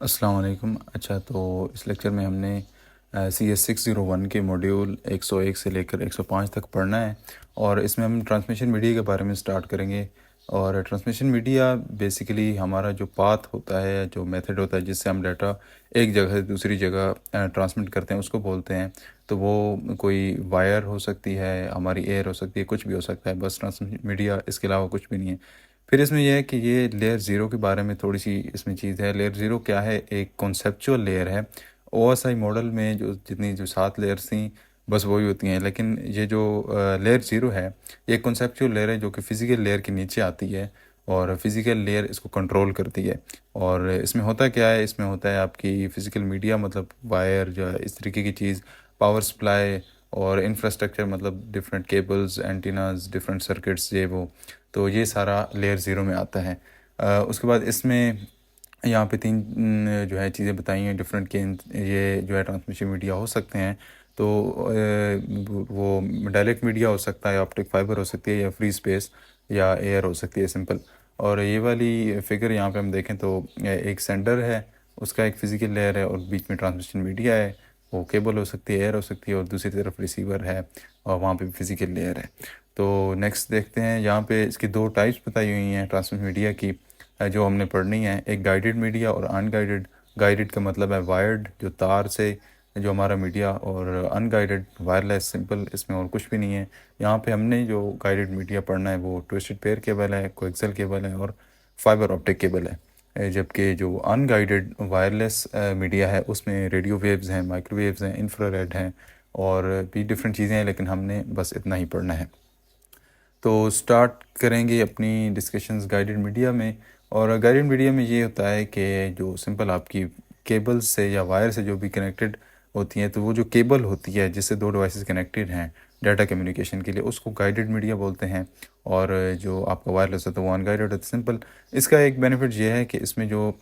अस्सलाम वालेकुम। अच्छा, तो इस लेक्चर में हमने CS601 के मॉड्यूल 101 से लेकर 105 तक पढ़ना है और इसमें हम ट्रांसमिशन मीडिया के बारे में स्टार्ट करेंगे। और ट्रांसमिशन मीडिया बेसिकली हमारा जो पाथ होता है, जो मेथड होता है जिससे हम डाटा एक जगह से दूसरी जगह ट्रांसमिट करते हैं, उसको बोलते हैं। तो वो कोई वायर हो सकती है, हमारी एयर हो सकती है, कुछ भी हो सकता है, बस ट्रांसमिशन मीडिया, इसके अलावा कुछ भी नहीं है। फिर इसमें यह है कि ये लेयर ज़ीरो के बारे में थोड़ी सी इसमें चीज़ है। लेयर ज़ीरो क्या है? एक कॉन्सेप्चुअल लेयर है। ओएसआई मॉडल में जो जितनी जो 7 लेयर्स थी, बस वही होती हैं। लेकिन ये जो लेयर ज़ीरो है, ये कॉन्सेप्चुअल लेयर है जो कि फ़िज़िकल लेयर के नीचे आती है और फिज़िकल लेयर इसको कंट्रोल करती है। और इसमें होता क्या है? इसमें होता है आपकी फ़िज़िकल मीडिया, मतलब वायर जो है इस तरीके की चीज़, पावर सप्लाई और इंफ्रास्ट्रक्चर, मतलब different cables, antennas, different circuits, ये वो। तो ये सारा लेयर ज़ीरो में आता है। उसके बाद इसमें यहाँ पे 3 जो है चीज़ें बताई हैं डिफरेंट के ये जो है ट्रांसमिशन मीडिया हो सकते हैं। तो वो डायरेक्ट मीडिया हो सकता है, ऑप्टिक फाइबर हो सकती है, या फ्री स्पेस, या एयर हो सकती है, सिंपल। और ये वाली फिगर यहाँ पे हम देखें तो एक सेंडर है, उसका एक फ़िज़िकल लेयर है और बीच में ट्रांसमिशन मीडिया है। वो केबल हो सकती है, एयर हो सकती है, और दूसरी तरफ रिसीवर है और वहाँ पे फिज़िकल लेयर है। तो नेक्स्ट देखते हैं, यहाँ पे इसकी 2 टाइप्स बताई हुई हैं ट्रांसमिशन मीडिया की, जो हमने पढ़नी है। एक गाइडेड मीडिया और अनगाइडेड। गाइडेड का मतलब है वायर्ड, जो तार से जो हमारा मीडिया, और अनगाइडेड वायरलेस, सिंपल, इसमें और कुछ भी नहीं है। यहाँ पे हमने जो गाइडेड मीडिया पढ़ना है वो ट्विस्टेड पेयर केबल है, कोएक्सियल केबल है और फाइबर ऑप्टिक केबल है। जबकि जो अनगाइडेड वायरलेस मीडिया है उसमें रेडियो वेव्स हैं, माइक्रोवेव्स हैं, इंफ्रारेड हैं और भी डिफरेंट चीज़ें हैं, लेकिन हमने बस इतना ही पढ़ना है। तो स्टार्ट करेंगे अपनी डिस्कशंस गाइडेड मीडिया में। और गाइडेड मीडिया में ये होता है कि जो सिंपल आपकी केबल्स से या वायर से जो भी कनेक्टेड होती हैं, तो वो जो केबल होती है जिससे 2 डिवाइसेस कनेक्टेड हैं डाटा कम्युनिकेशन के लिए, उसको गाइडेड मीडिया बोलते हैं। और जो आपका वायरलेस होता है वो अनगाइडेड होता है, सिंपल। इसका एक बेनिफिट ये है कि इसमें जो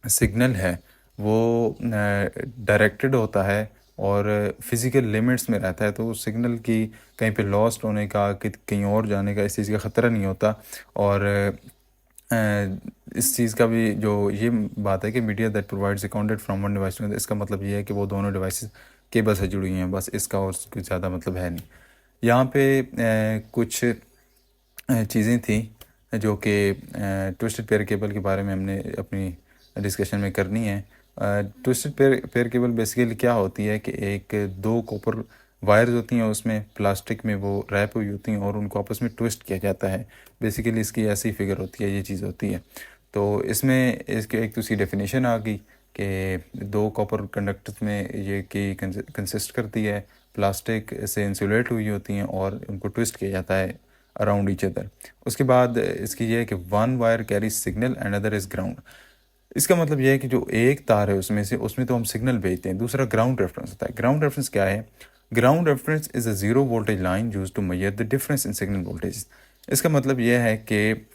सिग्नल है वो डायरेक्टेड होता है और फिज़िकल लिमिट्स में रहता है, तो सिग्नल की कहीं पे लॉस्ट होने का, कहीं और जाने का, इस चीज़ का ख़तरा नहीं होता। और इस चीज़ का भी जो ये बात है कि media that provides accounted from one device, इसका मतलब ये है कि वो दोनों डिवाइसेस केबल से जुड़ी हुई हैं, बस। इसका और कुछ ज़्यादा मतलब है नहीं। यहाँ पे कुछ चीज़ें थी जो कि ट्विस्टेड पेयर केबल के बारे में हमने अपनी डिस्कशन में करनी है। ट्विस्टेड पेयर केबल बेसिकली क्या होती है कि एक 2 कॉपर वायर्स होती हैं, उसमें प्लास्टिक में वो रैप हुई होती हैं और उनको आपस में ट्विस्ट किया जाता है। बेसिकली इसकी ऐसी फिगर होती है, ये चीज़ होती है। तो इसमें इसके एक दूसरी डेफिनेशन आ गई कि 2 कॉपर कंडक्टर्स में ये की कंसिस्ट करती है, प्लास्टिक से इंसुलेट हुई होती हैं और उनको ट्विस्ट किया जाता है अराउंड ईच अदर। उसके बाद इसकी ये है कि one wire carry signal and other is ground. इसका मतलब यह है कि जो एक तार है उसमें तो हम सिग्नल भेजते हैं, दूसरा ग्राउंड रेफरेंस होता है। ग्राउंड रेफरेंस क्या है? Ground reference is a zero voltage line use to measure the difference in signal voltage. इसका मतलब यह है कि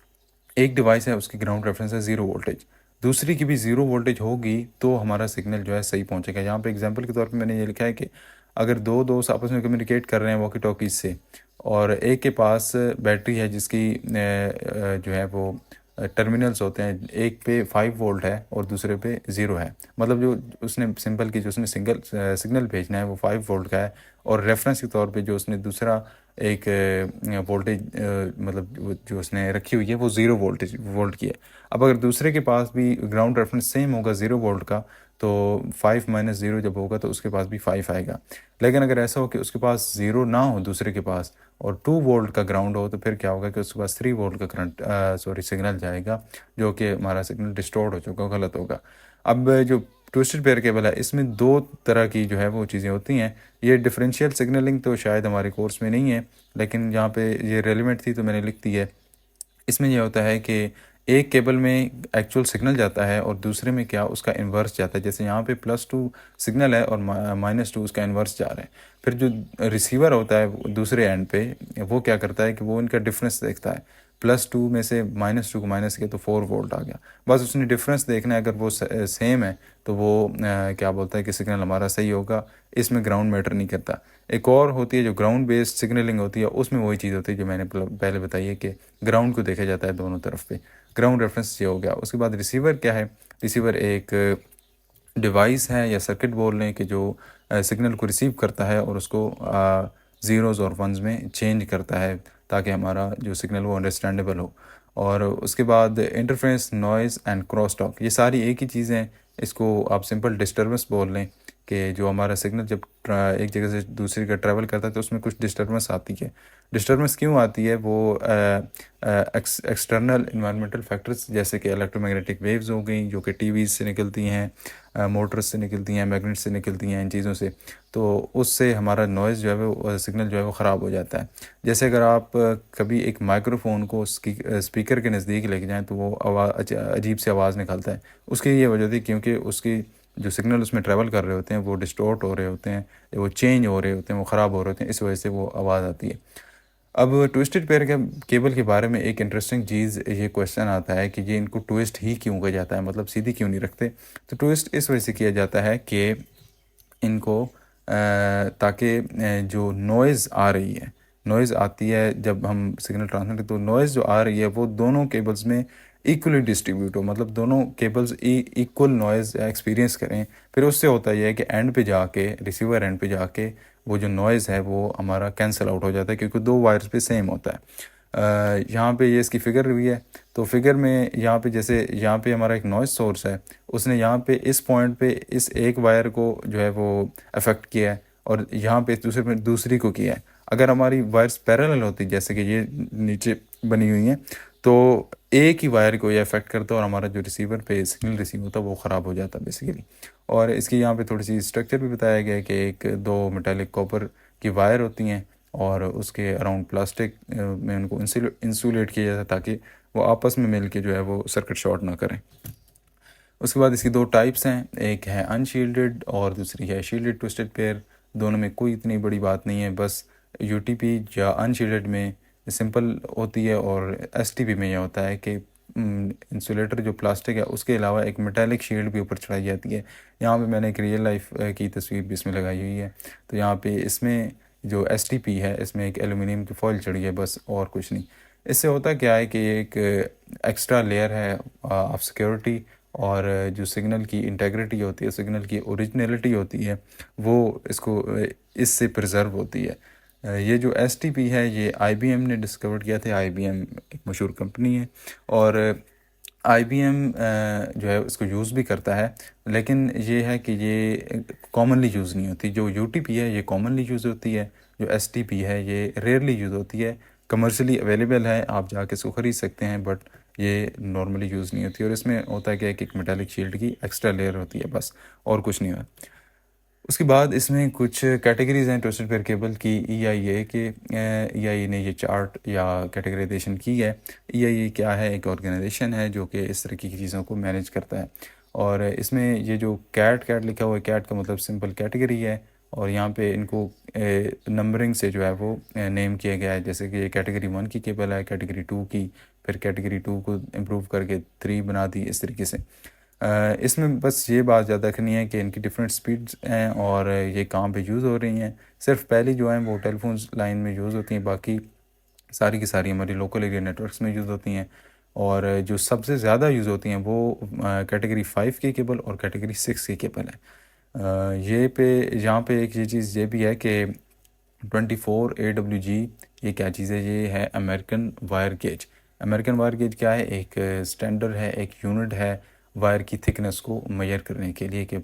एक डिवाइस है, उसकी ग्राउंड रेफरेंस है 0 वोल्टेज, दूसरी की भी 0 वोल्टेज होगी तो हमारा सिग्नल जो है सही पहुंचेगा। यहाँ पे एग्जांपल के तौर पे मैंने ये लिखा है कि अगर 2 दोस्त आपस में कम्युनिकेट कर रहे हैं वॉकी टॉकीज से, और एक के पास बैटरी है जिसकी जो है वो टर्मिनल्स होते हैं, एक पे 5 वोल्ट है और दूसरे पे 0 है, मतलब जो उसने सिंपल की जो उसने सिग्नल भेजना है वो 5 वोल्ट का है, और रेफरेंस के तौर पे जो उसने दूसरा एक वोल्टेज मतलब जो उसने रखी हुई है वो 0 वोल्ट की है। अब अगर दूसरे के पास भी ग्राउंड रेफरेंस सेम होगा 0 वोल्ट का, तो 5 माइनस 0 जब होगा तो उसके पास भी 5 आएगा। लेकिन अगर ऐसा हो कि उसके पास 0 ना हो दूसरे के पास, और 2 वोल्ट का ग्राउंड हो, तो फिर क्या होगा कि उसके पास 3 वोल्ट का करंट सिग्नल जाएगा, जो कि हमारा सिग्नल डिस्टोर्ट हो चुका, गलत होगा। अब जो ट्विस्टेड पेयर केबल है, इसमें 2 तरह की जो है वो चीज़ें होती हैं। ये डिफरेंशियल सिग्नलिंग तो शायद हमारे कोर्स में नहीं है, लेकिन यहाँ पे ये रेलिवेंट थी तो मैंने लिख दी है। इसमें यह होता है कि एक केबल में एक्चुअल सिग्नल जाता है और दूसरे में क्या, उसका इन्वर्स जाता है। जैसे यहाँ पे +2 सिग्नल है और -2 उसका इन्वर्स जा रहा है। फिर जो रिसीवर होता है दूसरे एंड पे, वो क्या करता है कि वो इनका डिफरेंस देखता है। +2 में से -2 को माइनस किया तो 4 वोल्ट आ गया। बस उसने डिफरेंस देखना है, अगर वो सेम है तो वो क्या बोलता है कि सिग्नल हमारा सही होगा, इसमें ग्राउंड मैटर नहीं करता। एक और होती है जो ग्राउंड बेस्ड सिग्नलिंग होती है, उसमें वही चीज़ होती है जो मैंने पहले बताई है कि ग्राउंड को देखा जाता है दोनों तरफ पे। ग्राउंड रेफरेंस ये हो गया। उसके बाद रिसीवर क्या है? रिसीवर एक डिवाइस है या सर्किट बोल लें कि जो सिग्नल को रिसीव करता है और उसको ज़ीरोज़ और वंस में चेंज करता है ताकि हमारा जो सिग्नल वो अंडरस्टैंडेबल हो। और उसके बाद interference, noise and cross talk, ये सारी एक ही चीज़ें हैं। इसको आप सिंपल डिस्टर्बेंस बोल लें कि जो हमारा सिग्नल जब एक जगह से दूसरी जगह ट्रैवल करता है तो उसमें कुछ डिस्टर्बेंस आती है। डिस्टर्बेंस क्यों आती है? वो एक्सटर्नल इन्वायरमेंटल फैक्टर्स जैसे कि इलेक्ट्रोमैग्नेटिक वेव्स हो गई जो कि टीवीज़ से निकलती हैं, मोटर्स से निकलती हैं, मैग्नेट से निकलती हैं, इन चीज़ों से। तो उससे हमारा नॉइज़ जो है वो सिग्नल जो है वो ख़राब हो जाता है। जैसे अगर आप कभी एक माइक्रोफ़ोन को स्पीकर के नज़दीक लेके जाएं तो वो अजीब सी आवाज़ निकालता है। उसकी ये वजह थी क्योंकि उसकी जो सिग्नल उसमें ट्रैवल कर रहे होते हैं वो डिस्टॉर्ट हो रहे होते हैं, वो चेंज हो रहे होते हैं, वो ख़राब हो रहे होते हैं, इस वजह से वो आवाज़ आती है। अब ट्विस्टेड पेयर के केबल के बारे में एक इंटरेस्टिंग चीज़ ये क्वेश्चन आता है कि ये इनको ट्विस्ट ही क्यों किया जाता है, मतलब सीधी क्यों नहीं रखते? तो ट्विस्ट इस वजह से किया जाता है कि इनको ताकि जो नॉइज़ आ रही है, नॉइज़ आती है जब हम सिग्नल ट्रांसमिट करते तो नॉइज़ जो आ रही है वो दोनों केबल्स में इक्वली डिस्ट्रीब्यूट हो, मतलब दोनों केबल्स इक्वल नॉइज़ एक्सपीरियंस करें। फिर उससे होता यह है कि एंड पे जाके, रिसीवर एंड पे जाके वो जो नॉइज़ है वो हमारा कैंसिल आउट हो जाता है क्योंकि दो वायर्स पे सेम होता है। यहाँ पे ये इसकी फ़िगर भी है। तो फिगर में यहाँ पे जैसे यहाँ पे हमारा एक नॉइज़ सोर्स है, उसने यहाँ पे इस पॉइंट पे इस एक वायर को जो है वो अफेक्ट किया है और यहाँ पे दूसरे पे दूसरी को किया है। अगर हमारी वायर्स पैरेलल होती जैसे कि ये नीचे बनी हुई हैं तो एक ही वायर को ये अफेक्ट करता और हमारा जो रिसीवर पे सिग्नल रिसीव होता वो ख़राब हो जाता बेसिकली। और इसकी यहाँ पे थोड़ी सी स्ट्रक्चर भी बताया गया है कि एक दो मेटालिक कॉपर की वायर होती हैं और उसके अराउंड प्लास्टिक में उनको इंसुलेट किया जाता है ताकि वो आपस में मिल के जो है वो सर्किट शॉर्ट ना करें। उसके बाद इसकी दो टाइप्स हैं, एक है अनशील्डेड और दूसरी है शील्डेड ट्विस्टेड पेयर। दोनों में कोई इतनी बड़ी बात नहीं है, बस यूटीपी या अनशील्डेड में सिंपल होती है और एसटीपी में यह होता है कि इंसुलेटर जो प्लास्टिक है उसके अलावा एक मेटालिक शील्ड भी ऊपर चढ़ाई जाती है। यहाँ पे मैंने एक रियल लाइफ की तस्वीर भी इसमें लगाई हुई है। तो यहाँ पे इसमें जो एसटीपी है इसमें एक एलुमिनियम की फॉइल चढ़ी है बस, और कुछ नहीं। इससे होता क्या है कि एक एक्स्ट्रा लेयर है ऑफ सिक्योरिटी, और जो सिग्नल की इंटेग्रिटी होती है, सिग्नल की ओरिजिनलिटी होती है, वो इसको इससे प्रिजर्व होती है। ये जो एसटीपी है ये आईबीएम ने डिस्कवर किया था। आईबीएम एक मशहूर कंपनी है और आईबीएम जो है उसको यूज़ भी करता है, लेकिन ये है कि ये कॉमनली यूज़ नहीं होती। जो यूटीपी है ये कॉमनली यूज़ होती है, जो एसटीपी है ये रेयरली यूज़ होती है। कमर्शियली अवेलेबल है, आप जाके इसको ख़रीद सकते हैं, बट ये नॉर्मली यूज़ नहीं होती। और इसमें होता है क्या है कि एक मेटालिक शील्ड की एक्स्ट्रा लेयर होती है बस, और कुछ नहीं होता। उसके बाद इसमें कुछ कैटेगरीज हैं ट्विस्टेड पेयर केबल की। ईआईए के ईआईए ने ये चार्ट या कैटेगराइजेशन की है। ईआईए क्या है? एक ऑर्गेनाइजेशन है जो कि इस तरह की चीज़ों को मैनेज करता है। और इसमें ये जो कैट लिखा हुआ है, कैट का मतलब सिंपल कैटेगरी है, और यहाँ पे इनको नंबरिंग से जो है वो नेम किया गया है। जैसे कि ये कैटेगरी 1 की केबल है, कैटेगरी 2 की, फिर कैटेगरी 2 को इम्प्रूव करके 3 बना दी, इस तरीके से। इसमें बस ये बात ज़्यादा रखनी है कि इनकी डिफरेंट स्पीड्स हैं और ये कहाँ पे यूज़ हो रही हैं। सिर्फ पहली जो है वो टेलीफोन्स लाइन में यूज़ होती हैं, बाकी सारी की सारी हमारी लोकल एरिया नेटवर्क्स में यूज़ होती हैं। और जो सबसे ज़्यादा यूज़ होती हैं वो कैटेगरी 5 की केबल और कैटेगरी 6 की केबल है। ये पे यहाँ पे एक ये चीज़ ये भी है कि 24 AWG ये क्या चीज़ है? ये है American wire gauge. American wire gauge क्या है? एक स्टैंडर्ड है, एक यूनिट है वायर की थिकनेस को मेजर करने के लिए कि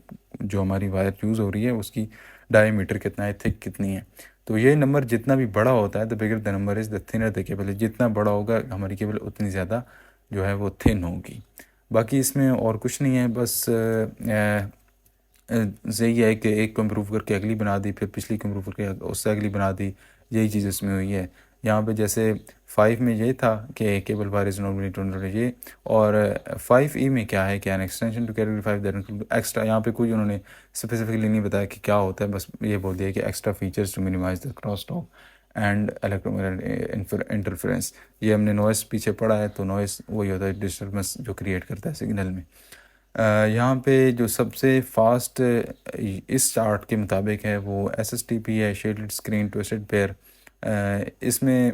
जो हमारी वायर यूज़ हो रही है उसकी डायमीटर कितना है, थिक कितनी है। तो ये नंबर जितना भी बड़ा होता है, the bigger the number is the thinner the cable. जितना बड़ा होगा हमारी केबल उतनी ज़्यादा जो है वो थिन होगी। बाकी इसमें और कुछ नहीं है, बस यही है कि एक को इम्प्रूव करके अगली बना दी, फिर पिछली को इम्प्रूव करके उससे अगली बना दी। यही चीज़ इसमें हुई है। यहाँ पे जैसे 5 में ये था कि cable wire is normally to ये, और 5E में क्या है कि an extension to category 5 that extra. यहाँ पे कोई उन्होंने स्पेसिफिकली नहीं बताया कि क्या होता है, बस ये बोल दिया कि extra features to minimise the cross talk and electromagnetic interference. ये हमने नॉइस पीछे पढ़ा है, तो नॉइस वही होता है डिस्टर्बेंस जो क्रिएट करता है सिग्नल में। यहाँ पे जो सबसे फास्ट इस चार्ट के मुताबिक है वो SSTP है, शेडेड स्क्रीन ट्विस्टेड पेयर। इसमें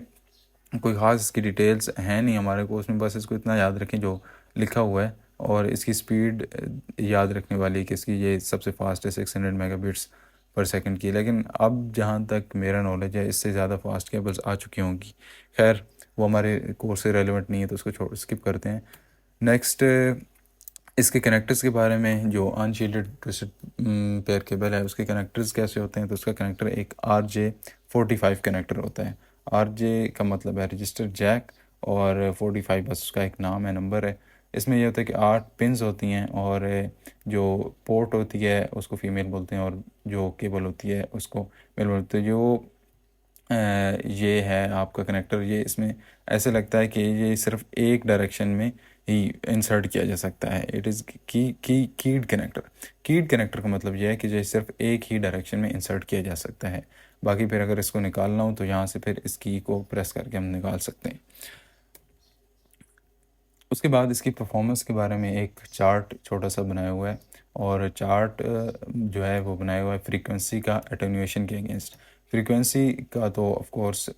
कोई ख़ास इसकी डिटेल्स हैं नहीं हमारे को, उसमें बस इसको इतना याद रखें जो लिखा हुआ है और इसकी स्पीड याद रखने वाली है कि इसकी ये सबसे फास्ट है 600 मेगाबिट्स पर सेकंड की। लेकिन अब जहाँ तक मेरा नॉलेज है इससे ज़्यादा फास्ट केबल्स आ चुकी होंगी। खैर वो हमारे कोर्स से रेलेवेंट नहीं है तो उसको स्किप करते हैं। नेक्स्ट इसके कनेक्टर्स के बारे में, जो अनशील्डेड ट्विस्टेड पेयर केबल है उसके कनेक्टर्स कैसे होते हैं। तो उसका कनेक्टर एक RJ45 कनेक्टर होता है। RJ का मतलब है रजिस्टर जैक, और 45 बस उसका एक नाम है, नंबर है। इसमें यह होता है कि 8 पिंस होती हैं, और जो पोर्ट होती है उसको फीमेल बोलते हैं, और जो केबल होती है उसको मेल बोलते हैं। जो ये है आपका कनेक्टर, ये इसमें ऐसे लगता है कि ये सिर्फ एक डायरेक्शन में ही इंसर्ट किया जा सकता है। इट इज़ कीड कनेक्टर। कीड कनेक्टर का मतलब यह है कि ये सिर्फ एक ही डायरेक्शन में इंसर्ट किया जा सकता है। बाकी फिर अगर इसको निकालना हो तो यहाँ से फिर इस की को प्रेस करके हम निकाल सकते हैं। उसके बाद इसकी परफॉर्मेंस के बारे में एक चार्ट छोटा सा बनाया हुआ है, और चार्ट जो है वो बनाया हुआ है फ्रीक्वेंसी का एटेन्यूएशन के अगेंस्ट। फ्रीक्वेंसी का तो ऑफ कोर्स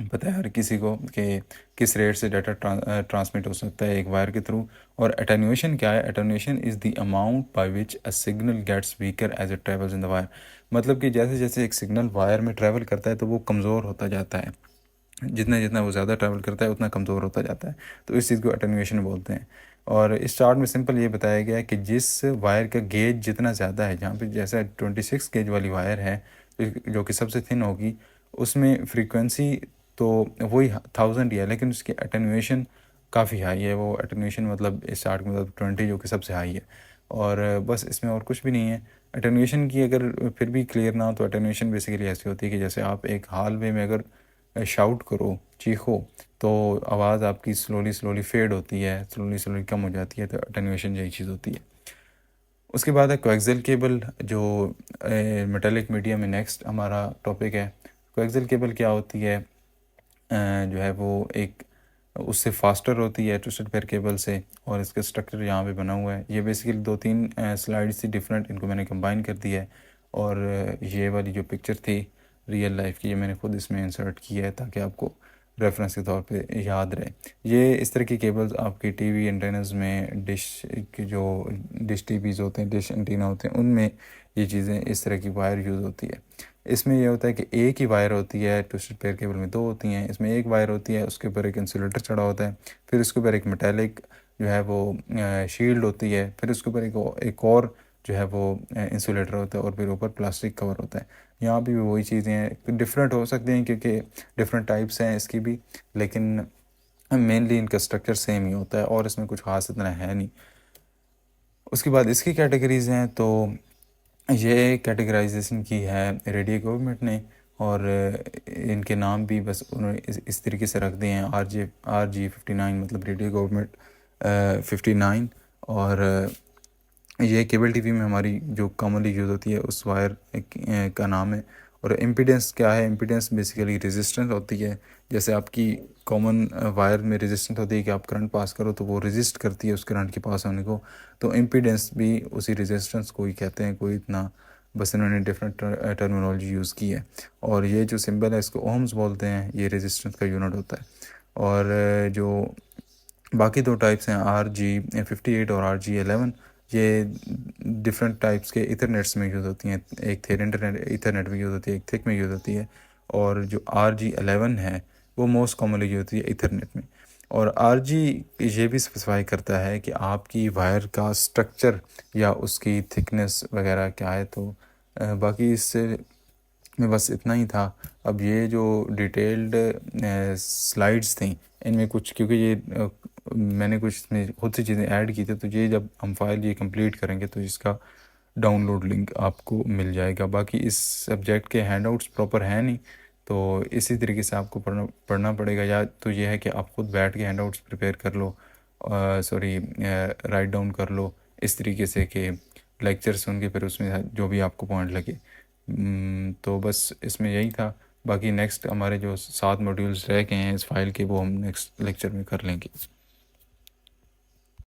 पता है हर किसी को कि किस रेट से डाटा ट्रांसमिट हो सकता है एक वायर के थ्रू। और एटेन्यूएशन क्या है? Attenuation is the amount by which a signal gets weaker as it travels in the wire. मतलब कि जैसे जैसे एक सिग्नल वायर में ट्रैवल करता है तो वो कमज़ोर होता जाता है, जितना जितना वो ज़्यादा ट्रैवल करता है उतना कमज़ोर होता जाता है। तो इस चीज़ को एटेन्यूएशन बोलते हैं। और इस चार्ट में सिंपल ये बताया गया है कि जिस वायर का गेज जितना ज़्यादा है, जहाँ पे जैसे 26 गेज वाली वायर है जो कि सबसे थिन होगी, उसमें फ्रीक्वेंसी तो वही 1000 ही है, लेकिन उसकी एटेन्यूएशन काफ़ी हाई है। वो एटेन्यूएशन मतलब इस चार्ट में मतलब 20 जो कि सबसे हाई है। और बस इसमें और कुछ भी नहीं है। एटेन्यूएशन की अगर फिर भी क्लियर ना हो तो एटेन्यूएशन बेसिकली ऐसी होती है कि जैसे आप एक हॉलवे में अगर शाउट करो, चीखो, तो आवाज़ आपकी स्लोली स्लोली फेड होती है, स्लोली स्लोली कम हो जाती है। तो अटेन्यूएशन यही चीज़ होती है। उसके बाद है कोएक्सियल केबल, जो मेटालिक मीडिया में नेक्स्ट हमारा टॉपिक है। कोएक्सियल केबल क्या होती है? जो है वो एक उससे फास्टर होती है ट्विस्टेड पेयर केबल से, और इसका स्ट्रक्चर यहाँ पे बना हुआ है। ये बेसिकली 2-3 स्लाइड्स थी डिफरेंट, इनको मैंने कंबाइन कर दिया है। और ये वाली जो पिक्चर थी रियल लाइफ की, ये मैंने खुद इसमें इंसर्ट किया है ताकि आपको रेफरेंस के तौर पे याद रहे। ये इस तरह की केबल्स आपकी टीवी एंटेनास में, डिश की जो डिश टीवीज़ होते हैं, डिश एंटीना होते हैं, उनमें ये चीज़ें इस तरह की वायर यूज़ होती है। इसमें यह होता है कि एक ही वायर होती है, ट्विस्टेड पेयर केबल में 2 होती हैं, इसमें एक वायर होती है, उसके ऊपर एक इंसुलेटर चढ़ा होता है, फिर उसके ऊपर एक मेटालिक जो है वो शील्ड होती है, फिर उसके ऊपर एक और जो है वो इंसुलेटर होता है, और फिर ऊपर प्लास्टिक कवर होता है। यहाँ भी वही चीज़ें हैं, डिफरेंट हो सकती हैं क्योंकि डिफरेंट टाइप्स हैं इसकी भी, लेकिन मेनली इनका स्ट्रक्चर सेम ही होता है और इसमें कुछ खास इतना है नहीं। उसके बाद इसकी कैटेगरीज़ हैं, तो ये कैटेगराइजेशन की है रेडियो गवर्नमेंट ने, और इनके नाम भी बस उन्होंने इस तरीके से रख दिए हैं। RG 59 मतलब रेडियो गवर्नमेंट 59। और ये केबल टीवी में हमारी जो कॉमनली यूज़ होती है उस वायर का नाम है। और इम्पीडेंस क्या है? इम्पीडेंस बेसिकली रेजिस्टेंस होती है। जैसे आपकी कॉमन वायर में रेजिस्टेंस होती है कि आप करंट पास करो तो वो रेजिस्ट करती है उस करंट के पास होने को, तो इम्पीडेंस भी उसी रेजिस्टेंस को ही कहते हैं। कोई इतना, बस इन्होंने डिफरेंट टर्मिनोलॉजी यूज़ की है। और ये जो सिंबल है इसको ओम्स बोलते हैं, ये रेजिस्टेंस का यूनिट होता है। और जो बाकी 2 टाइप्स हैं RG 58 और RG 11, ये डिफरेंट टाइप्स के इथरनेट्स में यूज़ होती हैं। एक थिन इथरनेट में यूज़ होती है, एक थिक में यूज़ होती है। और जो RG 11 है वो मोस्ट कॉमनली यूज़ होती है इथरनेट में। और RG ये भी स्पेसिफाई करता है कि आपकी वायर का स्ट्रक्चर या उसकी थिकनेस वगैरह क्या है। तो बाकी इससे में बस इतना ही था। अब ये जो डिटेल्ड स्लाइड्स थी इनमें कुछ, क्योंकि ये मैंने कुछ इसमें खुद से चीज़ें ऐड की थी, तो ये जब हम फाइल ये कंप्लीट करेंगे तो इसका डाउनलोड लिंक आपको मिल जाएगा। बाकी इस सब्जेक्ट के हैंडआउट्स प्रॉपर हैं नहीं, तो इसी तरीके से आपको पढ़ना पड़ेगा। या तो ये है कि आप खुद बैठ के हैंडआउट्स प्रिपेयर कर लो, राइट डाउन कर लो इस तरीके से कि लेक्चर सुन के फिर उसमें जो भी आपको पॉइंट लगे। तो बस इसमें यही था। बाकी नेक्स्ट हमारे जो 7 मॉड्यूल्स रह गए हैं इस फाइल के, वो हम नेक्स्ट लेक्चर में कर लेंगे।